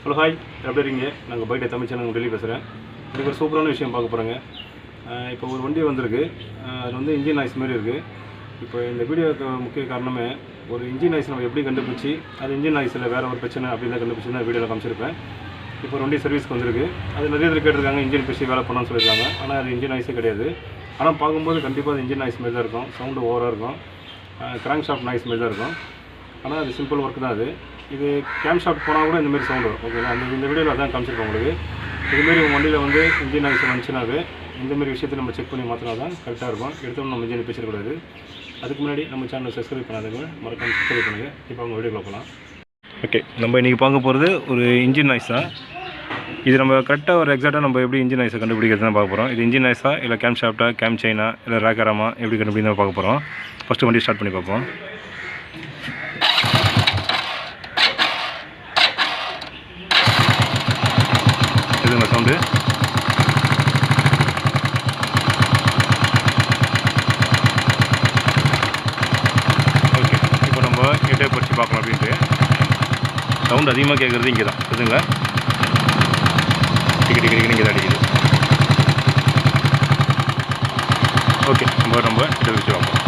Hello hi, எப்படி இருக்கீங்க? நாங்கள் பைட்டை தமிழ் சேனல் டெல்லி பேசுகிறேன். இதுக்கு ஒரு சூப்பரான விஷயம் பார்க்க போகிறேங்க. இப்போ ஒரு வண்டி வந்திருக்கு. அது வந்து இன்ஜின் நாய்ஸ் மாதிரி இருக்குது. இப்போ இந்த வீடியோக்கு முக்கிய காரணமே ஒரு இன்ஜின் நாய்ஸ் நம்ம எப்படி கண்டுபிடிச்சி அது இன்ஜின் நாய்ஸில் வேறு ஒரு பிரச்சனை அப்படின்னு தான் கண்டுபிடிச்சி தான் வீடியோவில் காமிச்சிருப்பேன். இப்போ ஒரு வண்டி சர்வீஸ்க்கு வந்திருக்கு. அது நிறைய பேர் கேட்டிருக்காங்க, இன்ஜின் பிடிச்சி வேலை பண்ணான்னு சொல்லியிருக்காங்க. ஆனால் அது இன்ஜின் நாய்ஸே கிடையாது. ஆனால் பார்க்கும்போது கண்டிப்பாக அது இன்ஜின் நாய்ஸ் மாதிரி தான் இருக்கும். சவுண்டு ஓவராக இருக்கும். கிராங்க் ஷாஃப்ட் நாய்ஸ் மாதிரி தான் இருக்கும். ஆனால் அது சிம்பிள் ஒர்க் தான். இது கேம் ஷாஃப்ட் போனால் கூட இந்தமாரி சவுண்டு வரும். ஓகேங்களா? இந்த வீடியோவில் அதான் காமிச்சிருக்கோம் உங்களுக்கு. இதுமாரி உங்கள் வண்டியில் வந்து இன்ஜின் நாய்ஸ் வந்துச்சுனாவே இந்தமாரி விஷயத்தை நம்ம செக் பண்ணி மாற்றினா தான் கரெக்டாக இருக்கும். எடுத்தோம் நம்ம இன்ஜின் பேசிடக்கூடாது. அதுக்கு முன்னாடி நம்ம சேனலை சப்ஸ்கிரைப் பண்ணாதவங்க மறக்காமல் சப்ஸ்கிரைப் பண்ணுங்கள். இப்போ அவங்க வீடியோக்குள்ள போகலாம். ஓகே, நம்ம இன்றைக்கி பார்க்க போகிறது ஒரு இன்ஜின் நாய்ஸ் தான். இது நம்ம கரெக்டாக ஒரு எக்ஸாக்டாக நம்ம எப்படி இன்ஜின் நாய்ஸை கண்டுபிடிக்கிறது தான் பார்க்க போகிறோம். இது இன்ஜின் நாய்ஸா இல்லை கேம் ஷாஃப்டா, கேம் செயினா, இல்லை ரேக்கராமா, எப்படி கண்டுபிடிக்க தான் பார்க்க போகிறோம். ஃபஸ்ட்டு வண்டி ஸ்டார்ட் பண்ணி பார்ப்போம். இதுங்க சவுண்டு. ஓகே, இப்போ நம்ம எட்டை படித்து பார்க்கலாம். அப்படின்ட்டு சவுண்டு அதிகமாக கேட்குறது இங்கே தான் இதுங்களா, டிக்கெட் டிக்கெட் இங்கே தான் அடிக்குது. ஓகே, நம்ம எட்டை வச்சு பார்ப்போம்.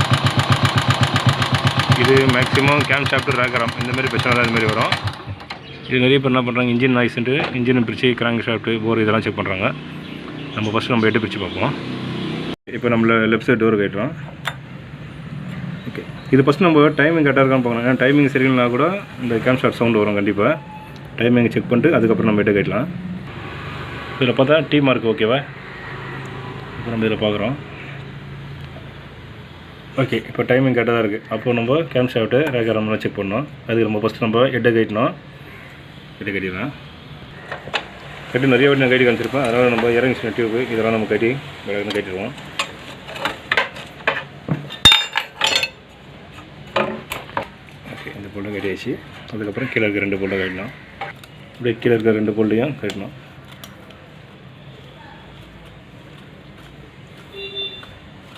இது மேக்ஸிமம் கேம் ஷாஃப்ட், ரேக்கராம் இந்தமாரி பிரச்சனை தான் இதுமாரி வரும். இது நிறைய பேர் என்ன பண்ணுறாங்க, இன்ஜின் நாய்ஸ்ன்ட்டு இன்ஜினை பிரித்து கிராங்க் ஷாஃப்ட்டு, போர் இதெல்லாம் செக் பண்ணுறாங்க. நம்ம ஃபஸ்ட்டு நம்ம எட்டு பிரித்து பார்ப்போம். இப்போ நம்மள லெஃப்ட் சைடு டோர் கட்டுறோம். ஓகே, இது ஃபஸ்ட்டு நம்ம டைமிங் கரெக்டாக இருக்கான்னு பார்க்கணும். ஏன்னா டைமிங் சரியில்லைனா கூட இந்த கேம் ஷாஃப்ட் சவுண்டு வரும். கண்டிப்பாக டைமிங் செக் பண்ணிட்டு அதுக்கப்புறம் நம்ம எட்டு கட்டலாம். இதில் பார்த்தா டீ மார்க் ஓகேவா? இப்போ நம்ம இதில் பார்க்குறோம். ஓகே, இப்போ டைமிங் கரெக்டாக தான் இருக்குது. அப்போது நம்ம கேம் ஷாஃப்ட்டு ரேக்கராம்லாம் செக் பண்ணோம். அதுக்கு நம்ம ஃபஸ்ட்டு நம்ம எட்டை கட்டணும். எட்டு கட்டிடலாம். கட்டி நிறைய வாட்டி நான் கட்டி காமிச்சிருப்பேன். அதனால் நம்ம இறங்கி டியூப்பு இதெல்லாம் நம்ம கட்டி கட்டிடுவோம். ஓகே, இந்த போல்ட்டும் கட்டியாச்சு. அதுக்கப்புறம் கீழே இருக்க ரெண்டு போல்ட்டும் கட்டணும். அப்படியே கீழே இருக்க ரெண்டு போல்ட்டையும் கட்டணும்.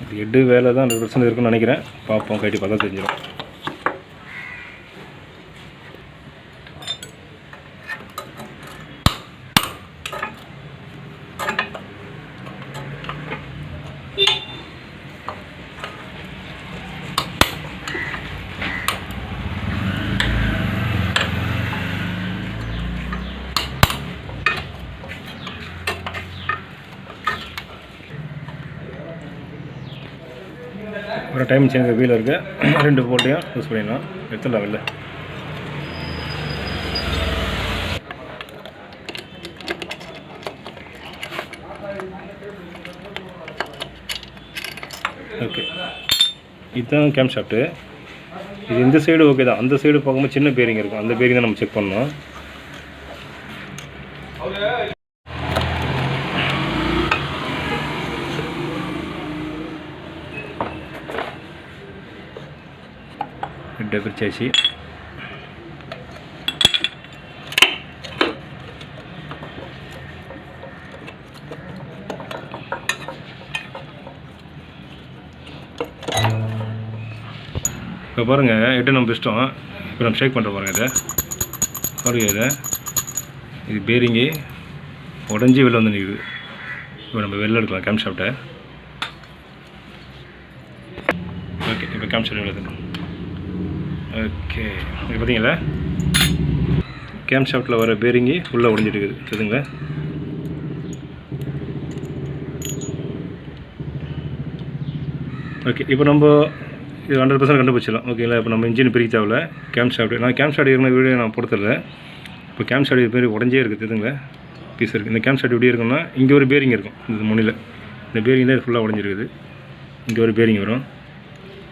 இது எட்டு வேலை தான் 100% இருக்குன்னு நினைக்கிறேன். பார்ப்போம், கட்டி பார்த்தா தெரிஞ்சிடும். ஒரு டைம் சேஞ்ச் வீல் இருக்குது. ரெண்டு போல்ட்டையும் யூஸ் பண்ணிடலாம். எடுத்துடலாம் வெளில. ஓகே, இதுதான் கேம் ஷாஃப்ட்டு. இது இந்த சைடு ஓகே தான். அந்த சைடு பார்க்கும்போது சின்ன பேரிங் இருக்கும். அந்த பேரிங் தான் நம்ம செக் பண்ணணும். ரெண்டு பிரிச்சாச்சு. இப்போ பாருங்கள், எட்டு நம்ம பிரிச்சிட்டோம். இப்போ நம்ம ஷேக் பண்ணுற பாருங்கள். இதை இது பேரிங்கு உடஞ்சி வெளில வந்து நிற்குது. இப்போ நம்ம வெளில எடுக்கலாம் கேம் ஷாஃப்ட்டை. ஓகே, இப்போ கேம் ஷாஃப்ட் வெளில எடுக்கணும். ஓகே, இது பார்த்தீங்களா, கேம் ஷாஃப்ட்டில் வர பேரிங்கி ஃபுல்லாக உடஞ்சிட்டு இருக்குது. தெரியுதுங்களா? ஓகே, இப்போ நம்ம இது 100% கண்டுபிடிச்சிடலாம். ஓகேங்களா? இப்போ நம்ம இன்ஜின் பிரிக்க தேவையில்ல. கேம் ஷாஃப்ட் நான் கேம் ஷாஃப்ட் இருக்கிற வீடியோ நான் போடுறதில்ல. இப்போ கேம் ஷாஃப்ட் இது பேர் உடஞ்சே இருக்குது. தெரியுதுங்களா? பீஸ் இருக்குது. இந்த கேம் ஷாஃப்ட் எப்படி இருக்குன்னா, இங்கே ஒரு பேரிங் இருக்கும். இந்த முனையில் இந்த பேரிங் தான் இது ஃபுல்லாக உடஞ்சிருக்குது. இங்கே ஒரு பேரிங் வரும்.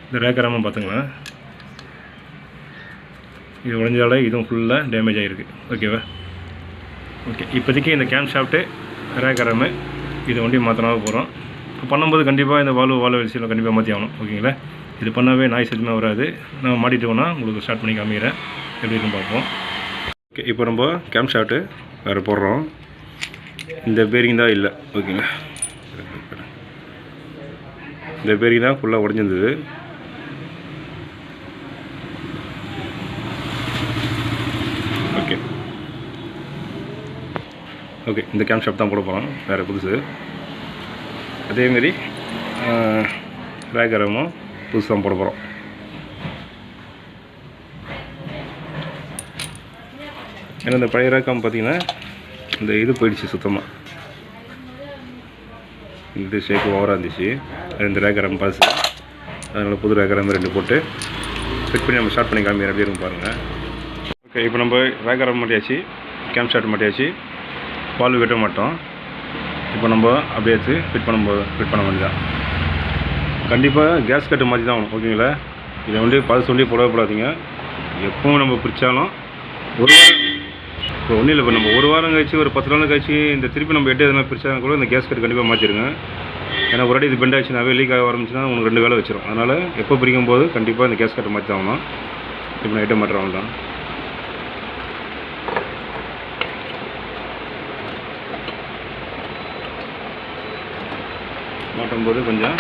இந்த ரேக்கராமல் பார்த்துங்களா, இது உடஞ்சாலே இதுவும் ஃபுல்லாக டேமேஜ் ஆகிருக்கு. ஓகேவா? ஓகே, இப்போதைக்கு இந்த கேம் ஷாஃப்ட்டு, ரேக்கராமு இது வண்டி மாற்றினாவே போகிறோம். இப்போ பண்ணும்போது கண்டிப்பாக இந்த வால்வு வெளிச்செல்லாம் கண்டிப்பாக மாற்றி ஆகணும். ஓகேங்களா? இது பண்ணாவே நாய்ஸ் எதுவுமே வராது. நம்ம மாட்டிட்டோம்னா உங்களுக்கு ஸ்டார்ட் பண்ணி காமிக்கிறேன், எப்படி இருக்குன்னு பார்ப்போம். ஓகே, இப்போ நம்ம கேம் ஷாஃப்ட்டு வேறு போடுறோம். இந்த பேரிங் தான் இல்லை. ஓகேங்களா? இந்த பேரிங் தான் ஃபுல்லாக உடஞ்சிருந்தது. ஓகே, ஓகே, இந்த கேம் ஷாஃப்ட் தான் போட போகிறோம், வேறு புதுசு. அதேமாரி ரேகரமும் புதுசு தான் போட போகிறோம். ஏன்னா இந்த பழைய ரேக்கம் பார்த்திங்கன்னா இந்த இது போயிடுச்சு சுத்தமாக, இந்த ஷேப்பு ஓவராக இருந்துச்சு. அது இந்த ரேகரம் பாஸ், அதனால் புது ரேகரம் 2 போட்டு ஃபிட் பண்ணி நம்ம ஸ்டார்ட் பண்ணி காமிக்கிறேன் எப்படி இருக்கும் பாருங்கள். ஓகே, இப்போ நம்ம ரேகரம் மாட்டியாச்சு, கேம் ஷாஃப்ட் மாட்டியாச்சு, வால்வு வெட்ட மாட்டோம். இப்போ நம்ம அப்படியே எடுத்து ஃபிட் பண்ண வேண்டியதான். கண்டிப்பாக கேஸ் கட்டு மாதிரி தான் ஆகணும், ஓகேங்களா? இதை வந்து பல்ஸ் வண்டி போடவே போடாதீங்க. எப்பவும் நம்ம பிரித்தாலும் ஒரு வாரம், இப்போ ஒன்றும் இல்லை, இப்போ நம்ம ஒரு வாரம் கழிச்சு ஒரு 10 நாள் கழிச்சு இந்த திருப்பி நம்ம எட்டு எதுனா பிரித்தா கூட இந்த கேஸ் கட்டு கண்டிப்பாக மாற்றிடுங்க. ஏன்னா ஒரு வாட்டி இது பெண்ட் ஆச்சுனாவே லீக் ஆக ஆரம்பிச்சுன்னா உங்களுக்கு 2 வேலை வச்சிடும். அதனால் எப்போ பிரிக்கும் போது கண்டிப்பாக இந்த கேஸ் கட்டு மாற்றி தான் ஆகணும். இப்போ நான் ஐட்டம் மாட்டுறவங்க தான். மாட்டும்போது கொஞ்சம்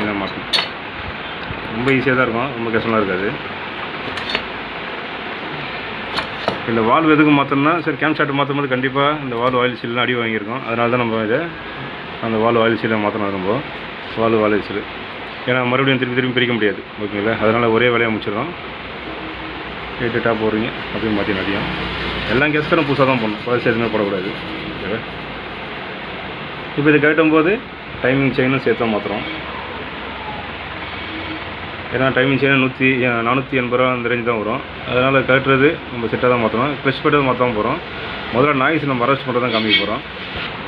இதாக மாட்டணும். ரொம்ப ஈஸியாக தான் இருக்கும், ரொம்ப கஷ்டமாக இருக்காது. இந்த வால்வு எதுக்கு மாற்றணும்னா, சரி கேம் ஷாஃப்ட் மாற்றும் போது கண்டிப்பாக இந்த வால்வு ஆயில் சீல்லாம் அடி வாங்கியிருக்கோம். அதனால தான் நம்ம இதை அந்த வால்வு ஆயில் சீலை மாற்றணும். ரொம்ப வால்வு ஆயில் சீல், ஏன்னா மறுபடியும் திருப்பி பிரிக்க முடியாது, ஓகேங்களா? அதனால் ஒரே வேலையாக முடிச்சிடறோம். 8 டாப் போடுறீங்க அப்படியே மாற்றி நிறையும் எல்லா கேஸ்கரும் புதுசாக தான் போடணும், பழசு எதுவுமே போடக்கூடாது, ஓகேவா? இப்போ இது கட்டும் போது டைமிங் செயினும் சேர்த்து தான் மாற்றுறோம். ஏன்னா டைமிங் செயின் 480 ரூபா அந்த ரேஞ்ச் தான் வரும். அதனால் கட்டுறது நம்ம செட்டாக தான் மாற்றணும். க்ளச் பெட்டை மாற்றாமல் போகிறோம். முதல்ல நாய்ஸ் நம்ம அரெஸ்ட் பண்ணுறது தான் காமிக்க போகிறோம்.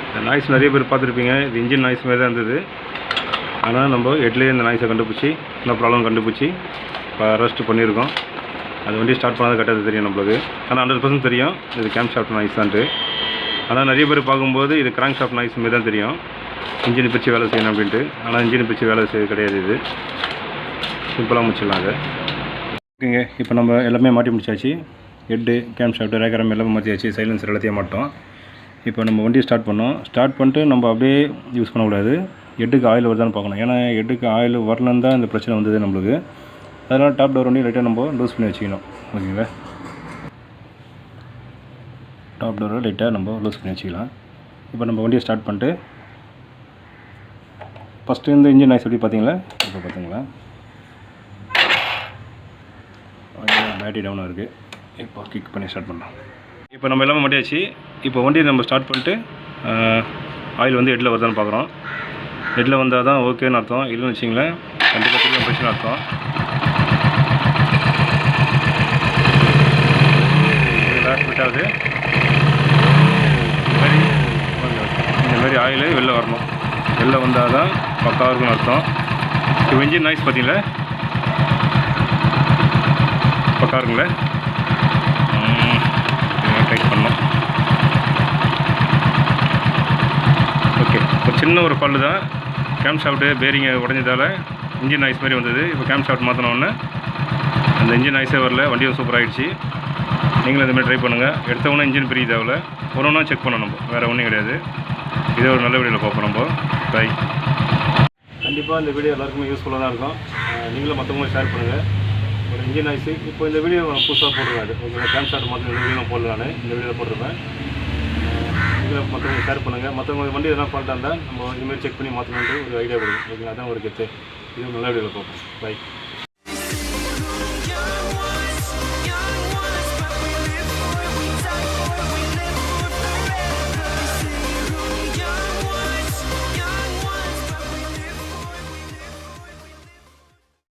இந்த நாய்ஸ் நிறைய பேர் பார்த்துருப்பீங்க, இது இன்ஜின் நாய்ஸ் மாதிரி தான் இருந்தது. ஆனால் நம்ம ஹெட்லேயே இந்த நாய்ஸை கண்டுபிடிச்சி, இந்த ப்ராப்ளம் கண்டுபிடிச்சி அரெஸ்ட் பண்ணியிருக்கோம். அது வண்டி ஸ்டார்ட் பண்ணாத கட்டது தெரியும் நம்மளுக்கு. ஆனால் 100% தெரியும் இது கேம் ஷாஃப்ட் நாய்ஸ் தான்ட்டு. ஆனால் நிறைய பேர் பார்க்கும்போது இது கிராங்க் ஷாஃப்ட் நாய்ஸ் மாதிரி தான் தெரியும், இன்ஜின் பிரித்து வேலை செய்யணும் அப்படின்ட்டு. ஆனால் இன்ஜின் பிரித்து வேலை செய்ய கிடையாது, இது சிம்பிளாக முடிச்சிடலாம் அது. ஓகேங்க, இப்போ நம்ம எல்லாமே மாட்டி முடிச்சாச்சு. ஹெட்டு, கேம் ஷாஃப்ட், ரேகரம் எல்லாமே மாற்றியாச்சு. சைலன்சர் எல்லாத்தையும் மாட்டோம். இப்போ நம்ம வண்டி ஸ்டார்ட் பண்ணோம். ஸ்டார்ட் பண்ணிட்டு நம்ம அப்படியே யூஸ் பண்ணக்கூடாது, ஹெட்டுக்கு ஆயில் வருதான்னு பார்க்கணும். ஏன்னா ஹெட்டுக்கு ஆயில் வரலன்னு தான் இந்த பிரச்சனை வந்தது நம்மளுக்கு. அதனால் டாப் டோர் வண்டி லைட்டாக நம்ம லூஸ் பண்ணி வச்சுக்கணும், ஓகேங்களா? டாப் டோரை லைட்டாக நம்ம லூஸ் பண்ணி வச்சுக்கலாம். இப்போ நம்ம வண்டியை ஸ்டார்ட் பண்ணிட்டு ஃபஸ்ட்டு இந்த இன்ஜின் நாய்ஸ் எப்படி பார்த்தீங்களா? இப்போ பார்த்தீங்களா பேட்டரி டவுனாக இருக்குது. இப்போ கிக் பண்ணி ஸ்டார்ட் பண்ணலாம். இப்போ நம்ம எல்லாமே மாட்டியாச்சு. இப்போ வண்டியை நம்ம ஸ்டார்ட் பண்ணிட்டு ஆயில் வந்து ஹெட்டில் வருதான்னு பார்க்குறோம். ஹெட்டில் வந்தால் தான் ஓகேன்னு அர்த்தம், இல்லைன்னு வச்சிங்களேன் கண்டிப்பாக திரும்ப பிரச்சனை அர்த்தம். லாஸ்ட் பிட்டாவது இந்த மாதிரி ஆயில் வெளில வரணும். வெளில வந்தால் தான் பக்காவாக இருக்குன்னு அர்த்தம். இப்போ இன்ஜின் நாய்ஸ் பார்த்தீங்களா, பக்கா இருக்குங்களே. டைட் பண்ணோம். ஓகே, ஒரு சின்ன ஒரு பல்லு தான். கேம் ஷாஃப்ட்டு பேரிங்கை உடஞ்சதால் இன்ஜின் நாய்ஸ் மாதிரி வந்தது. இப்போ கேம் ஷாஃப்ட் மாற்றினோடனே அந்த இன்ஜின் நாய்ஸே வரல, வண்டியும் சூப்பராகிடுச்சு. நீங்களும் இந்த மாதிரி ட்ரை பண்ணுங்கள். எடுத்தவொன்னே இன்ஜின் பெரிய தேவையில்ல, ஒன்றா செக் பண்ணணும் நம்ம, வேறு ஒன்றும் கிடையாது. இதே ஒரு நல்ல வீடியோவில் பார்ப்போம் நம்ம. பை. கண்டிப்பாக இந்த வீடியோ எல்லாருக்குமே யூஸ்ஃபுல்லாக தான் இருக்கும். நீங்களும் மற்றவங்களும் ஷேர் பண்ணுங்கள். ஒரு இன்ஜின் நாய்ஸு இப்போ இந்த வீடியோ புதுசாக போட்டுருக்காரு, உங்களை கேம் ஷாஃப்ட் மாற்ற இந்த வீடியோ போடல, நான் இந்த வீடியோவில் போட்டிருப்பேன். நீங்களும் மற்றவங்க ஷேர் பண்ணுங்கள். மற்றவங்க வண்டி எதனா ஃபால்ட்டாக இருந்தால் நம்ம இதுமாதிரி செக் பண்ணி மாற்றணுன்ட்டு ஒரு ஐடியா கொடுங்க, ஓகேங்களா? அதான் ஒரு கெத்து. இது நல்ல வீடியோவில் பார்ப்போம். பை.